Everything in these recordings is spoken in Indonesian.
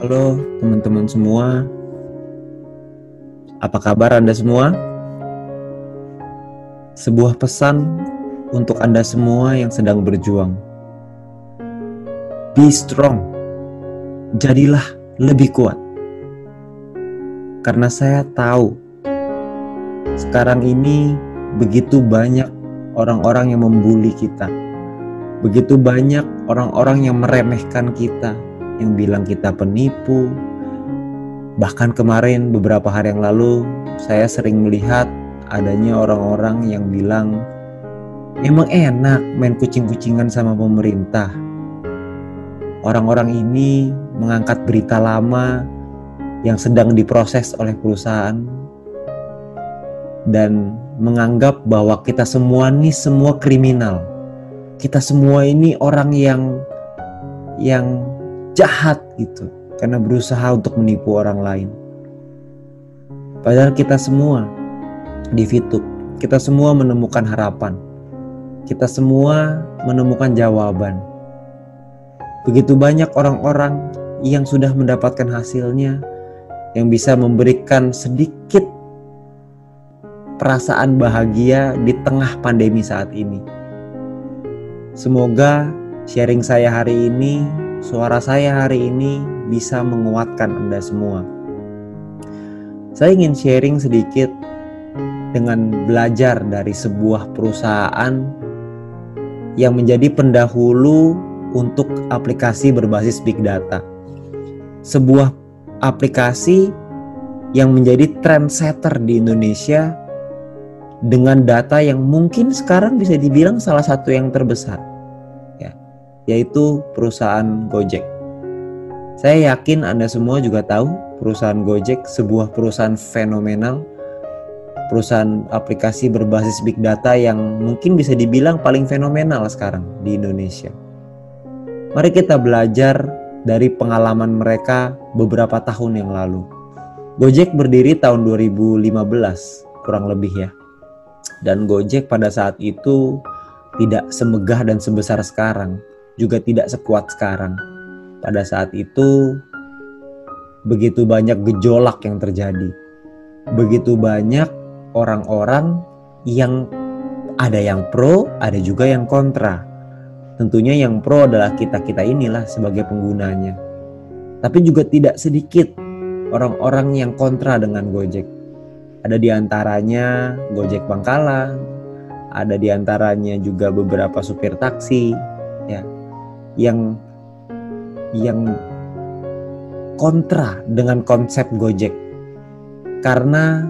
Halo teman-teman semua, apa kabar Anda semua? Sebuah pesan untuk Anda semua yang sedang berjuang. Be strong, jadilah lebih kuat. Karena saya tahu sekarang ini begitu banyak orang-orang yang membuli kita. Begitu banyak orang-orang yang meremehkan kita, yang bilang kita penipu. Bahkan kemarin beberapa hari yang lalu saya sering melihat adanya orang-orang yang bilang emang enak main kucing-kucingan sama pemerintah. Orang-orang ini mengangkat berita lama yang sedang diproses oleh perusahaan dan menganggap bahwa kita semua ini semua kriminal. Kita semua ini orang yang jahat gitu, karena berusaha untuk menipu orang lain. Padahal kita semua di Fitup, kita semua menemukan harapan. Kita semua menemukan jawaban. Begitu banyak orang-orang yang sudah mendapatkan hasilnya, yang bisa memberikan sedikit perasaan bahagia di tengah pandemi saat ini. Semoga sharing saya hari ini, suara saya hari ini bisa menguatkan Anda semua. Saya ingin sharing sedikit dengan belajar dari sebuah perusahaan yang menjadi pendahulu untuk aplikasi berbasis big data. Sebuah aplikasi yang menjadi trendsetter di Indonesia dengan data yang mungkin sekarang bisa dibilang salah satu yang terbesar, yaitu perusahaan Gojek. Saya yakin Anda semua juga tahu perusahaan Gojek, sebuah perusahaan fenomenal, perusahaan aplikasi berbasis big data yang mungkin bisa dibilang paling fenomenal sekarang di Indonesia. Mari kita belajar dari pengalaman mereka beberapa tahun yang lalu. Gojek berdiri tahun 2015 kurang lebih ya. Dan Gojek pada saat itu tidak semegah dan sebesar sekarang, juga tidak sekuat sekarang. Pada saat itu begitu banyak gejolak yang terjadi. Begitu banyak orang-orang yang ada yang pro, ada juga yang kontra. Tentunya yang pro adalah kita-kita inilah sebagai penggunanya. Tapi juga tidak sedikit orang-orang yang kontra dengan Gojek. Ada di antaranya Gojek Bangkalan, ada di antaranya juga beberapa supir taksi ya, yang kontra dengan konsep Gojek. Karena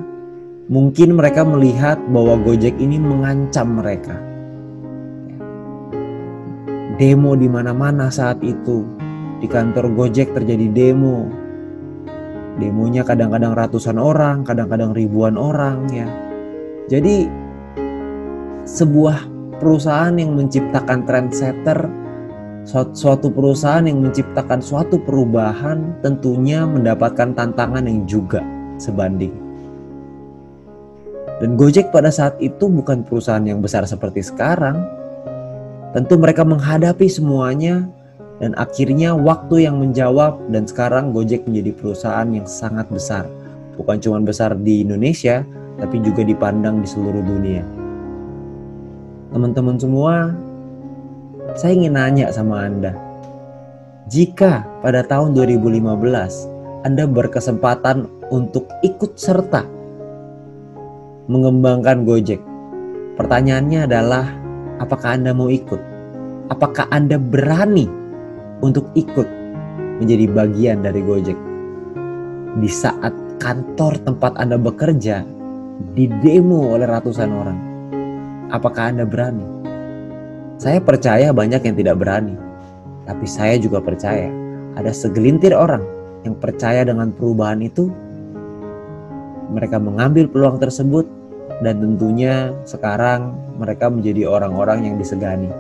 mungkin mereka melihat bahwa Gojek ini mengancam mereka. Demo di mana-mana saat itu. Di kantor Gojek terjadi demo. Demonya kadang-kadang ratusan orang, kadang-kadang ribuan orang ya. Jadi sebuah perusahaan yang menciptakan trendsetter, suatu perusahaan yang menciptakan suatu perubahan tentunya mendapatkan tantangan yang juga sebanding. Dan Gojek pada saat itu bukan perusahaan yang besar seperti sekarang. Tentu mereka menghadapi semuanya. Dan akhirnya waktu yang menjawab, dan sekarang Gojek menjadi perusahaan yang sangat besar. Bukan cuma besar di Indonesia, tapi juga dipandang di seluruh dunia. Teman-teman semua, saya ingin nanya sama Anda. Jika pada tahun 2015 Anda berkesempatan untuk ikut serta mengembangkan Gojek, pertanyaannya adalah, apakah Anda mau ikut? Apakah Anda berani untuk ikut menjadi bagian dari Gojek? Di saat kantor tempat Anda bekerja didemo oleh ratusan orang, apakah Anda berani? Saya percaya banyak yang tidak berani, tapi saya juga percaya ada segelintir orang yang percaya dengan perubahan itu. Mereka mengambil peluang tersebut, dan tentunya sekarang mereka menjadi orang-orang yang disegani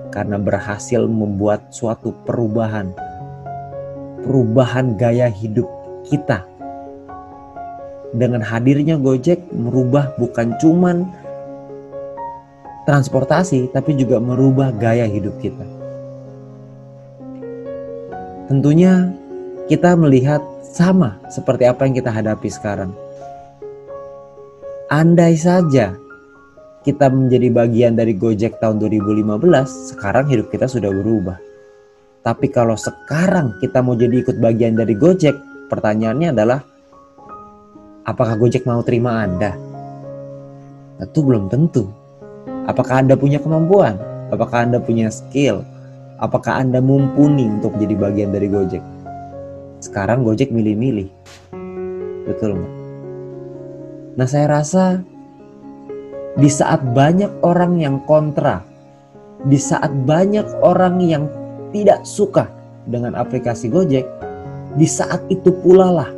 karena berhasil membuat suatu perubahan gaya hidup kita. Dengan hadirnya Gojek merubah bukan cuman transportasi, tapi juga merubah gaya hidup kita. Tentunya kita melihat sama seperti apa yang kita hadapi sekarang. Andai saja kita menjadi bagian dari Gojek tahun 2015, sekarang hidup kita sudah berubah. Tapi kalau sekarang kita mau jadi ikut bagian dari Gojek, pertanyaannya adalah, apakah Gojek mau terima Anda? Itu belum tentu. Apakah Anda punya kemampuan? Apakah Anda punya skill? Apakah Anda mumpuni untuk jadi bagian dari Gojek? Sekarang Gojek milih-milih. Betul nggak? Nah, saya rasa di saat banyak orang yang kontra, di saat banyak orang yang tidak suka dengan aplikasi Gojek, di saat itu pula lah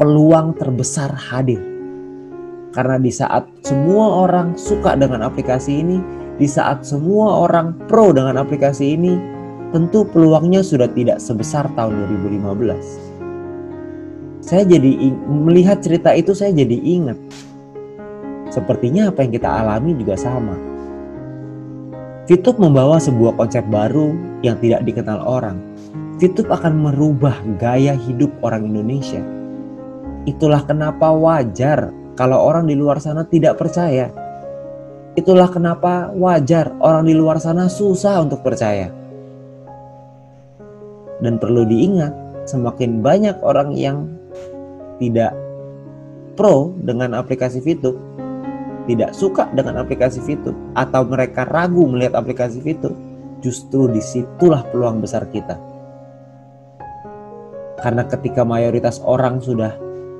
peluang terbesar hadir. Karena di saat semua orang suka dengan aplikasi ini, di saat semua orang pro dengan aplikasi ini, tentu peluangnya sudah tidak sebesar tahun 2015. Saya jadi melihat cerita itu, saya jadi ingat. Sepertinya apa yang kita alami juga sama. Fitup membawa sebuah konsep baru yang tidak dikenal orang. Fitup akan merubah gaya hidup orang Indonesia. Itulah kenapa wajar kalau orang di luar sana tidak percaya. Itulah kenapa wajar orang di luar sana susah untuk percaya. Dan perlu diingat, semakin banyak orang yang tidak pro dengan aplikasi Fitup, tidak suka dengan aplikasi Fitup, atau mereka ragu melihat aplikasi Fitup, justru disitulah peluang besar kita. Karena ketika mayoritas orang sudah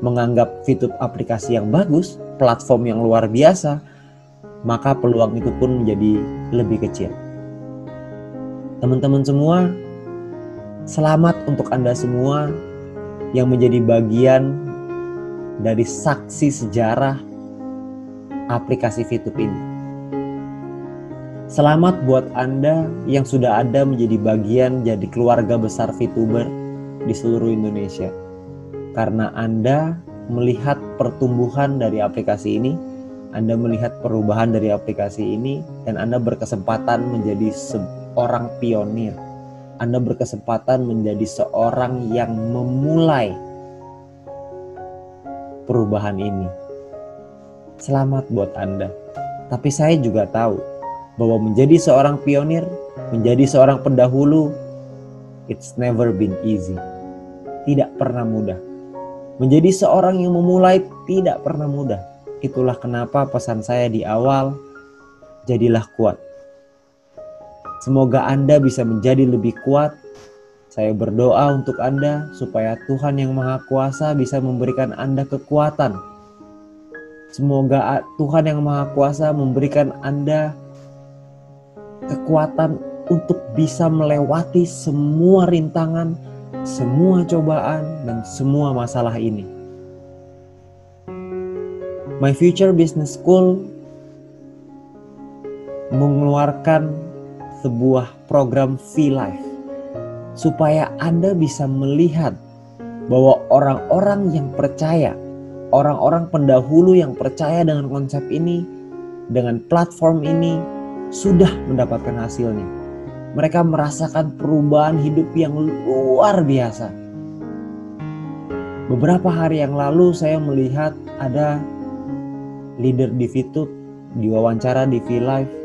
menganggap Fitup aplikasi yang bagus, platform yang luar biasa, maka peluang itu pun menjadi lebih kecil. Teman-teman semua, selamat untuk Anda semua yang menjadi bagian dari saksi sejarah aplikasi Fitup ini. Selamat buat Anda yang sudah ada menjadi bagian jadi keluarga besar Fituber di seluruh Indonesia. Karena Anda melihat pertumbuhan dari aplikasi ini, Anda melihat perubahan dari aplikasi ini, dan Anda berkesempatan menjadi seorang pionir. Anda berkesempatan menjadi seorang yang memulai perubahan ini. Selamat buat Anda. Tapi saya juga tahu bahwa menjadi seorang pionir, menjadi seorang pendahulu, it's never been easy. Tidak pernah mudah. Menjadi seorang yang memulai tidak pernah mudah. Itulah kenapa pesan saya di awal, jadilah kuat. Semoga Anda bisa menjadi lebih kuat. Saya berdoa untuk Anda supaya Tuhan yang Maha Kuasa bisa memberikan Anda kekuatan. Semoga Tuhan yang Maha Kuasa memberikan Anda kekuatan untuk bisa melewati semua rintangan, semua cobaan, dan semua masalah ini. My Future Business School mengeluarkan sebuah program V-Life supaya Anda bisa melihat bahwa orang-orang yang percaya, orang-orang pendahulu yang percaya dengan konsep ini, dengan platform ini, sudah mendapatkan hasilnya. Mereka merasakan perubahan hidup yang luar biasa. Beberapa hari yang lalu saya melihat ada leader di Fitup diwawancara di V-Live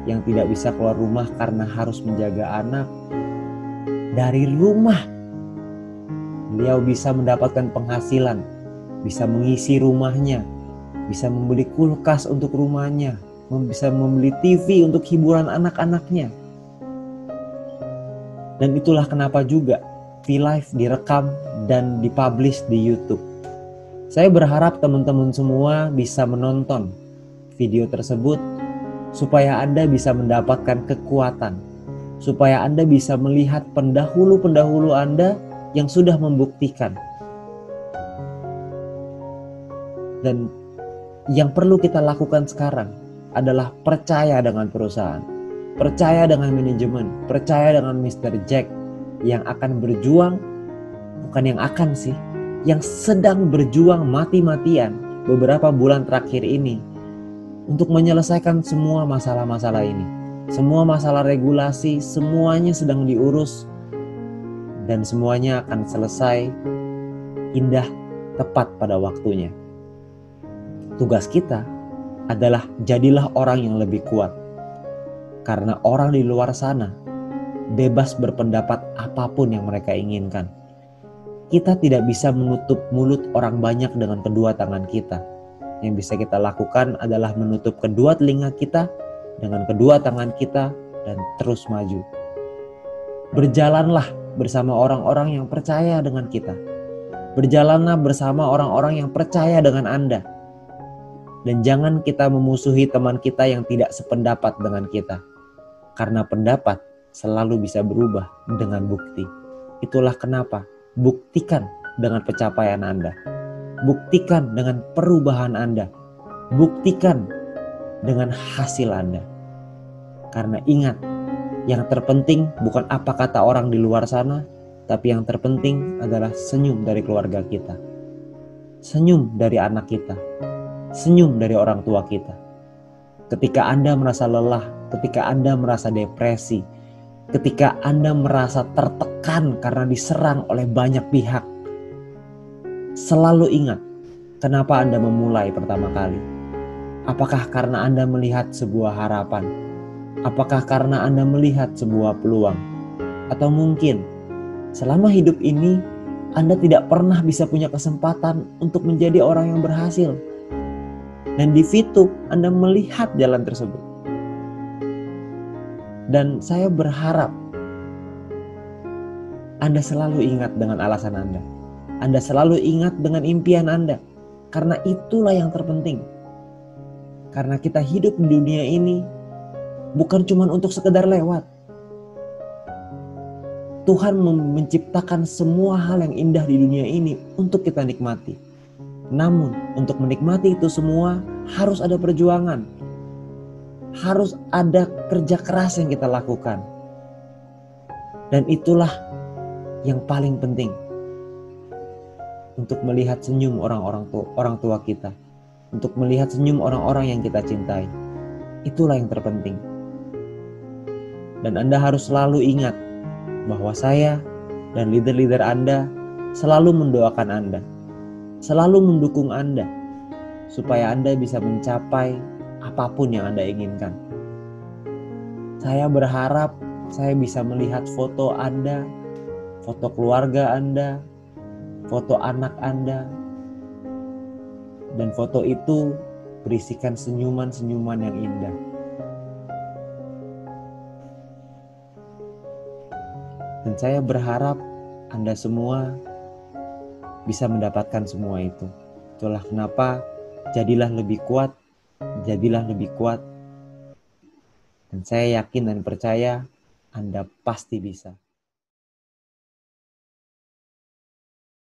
yang tidak bisa keluar rumah karena harus menjaga anak. Dari rumah beliau bisa mendapatkan penghasilan, bisa mengisi rumahnya, bisa membeli kulkas untuk rumahnya, bisa membeli TV untuk hiburan anak-anaknya. Dan itulah kenapa juga V-Live direkam dan dipublish di YouTube. Saya berharap teman-teman semua bisa menonton video tersebut supaya Anda bisa mendapatkan kekuatan, supaya Anda bisa melihat pendahulu-pendahulu Anda yang sudah membuktikan. Dan yang perlu kita lakukan sekarang adalah percaya dengan perusahaan, percaya dengan manajemen, percaya dengan Mr. Jack yang akan berjuang, bukan yang akan sih, yang sedang berjuang mati-matian beberapa bulan terakhir ini untuk menyelesaikan semua masalah-masalah ini. Semua masalah regulasi, semuanya sedang diurus dan semuanya akan selesai indah tepat pada waktunya. Tugas kita adalah jadilah orang yang lebih kuat. Karena orang di luar sana bebas berpendapat apapun yang mereka inginkan. Kita tidak bisa menutup mulut orang banyak dengan kedua tangan kita. Yang bisa kita lakukan adalah menutup kedua telinga kita dengan kedua tangan kita dan terus maju. Berjalanlah bersama orang-orang yang percaya dengan kita. Berjalanlah bersama orang-orang yang percaya dengan Anda. Dan jangan kita memusuhi teman kita yang tidak sependapat dengan kita. Karena pendapat selalu bisa berubah dengan bukti. Itulah kenapa buktikan dengan pencapaian Anda. Buktikan dengan perubahan Anda. Buktikan dengan hasil Anda. Karena ingat, yang terpenting bukan apa kata orang di luar sana, tapi yang terpenting adalah senyum dari keluarga kita. Senyum dari anak kita. Senyum dari orang tua kita. Ketika Anda merasa lelah, ketika Anda merasa depresi, ketika Anda merasa tertekan karena diserang oleh banyak pihak, selalu ingat kenapa Anda memulai pertama kali. Apakah karena Anda melihat sebuah harapan? Apakah karena Anda melihat sebuah peluang? Atau mungkin selama hidup ini Anda tidak pernah bisa punya kesempatan untuk menjadi orang yang berhasil. Dan di situ Anda melihat jalan tersebut. Dan saya berharap Anda selalu ingat dengan alasan Anda. Anda selalu ingat dengan impian Anda. Karena itulah yang terpenting. Karena kita hidup di dunia ini bukan cuma untuk sekedar lewat. Tuhan menciptakan semua hal yang indah di dunia ini untuk kita nikmati. Namun untuk menikmati itu semua harus ada perjuangan. Harus ada kerja keras yang kita lakukan. Dan itulah yang paling penting. Untuk melihat senyum orang tua kita. Untuk melihat senyum orang-orang yang kita cintai. Itulah yang terpenting. Dan Anda harus selalu ingat bahwa saya dan leader-leader Anda selalu mendoakan Anda. Selalu mendukung Anda. Supaya Anda bisa mencapai apapun yang Anda inginkan. Saya berharap saya bisa melihat foto Anda, foto keluarga Anda, foto anak Anda. Dan foto itu berisikan senyuman-senyuman yang indah. Dan saya berharap Anda semua bisa mendapatkan semua itu. Itulah kenapa jadilah lebih kuat, jadilah lebih kuat. Dan saya yakin dan percaya Anda pasti bisa.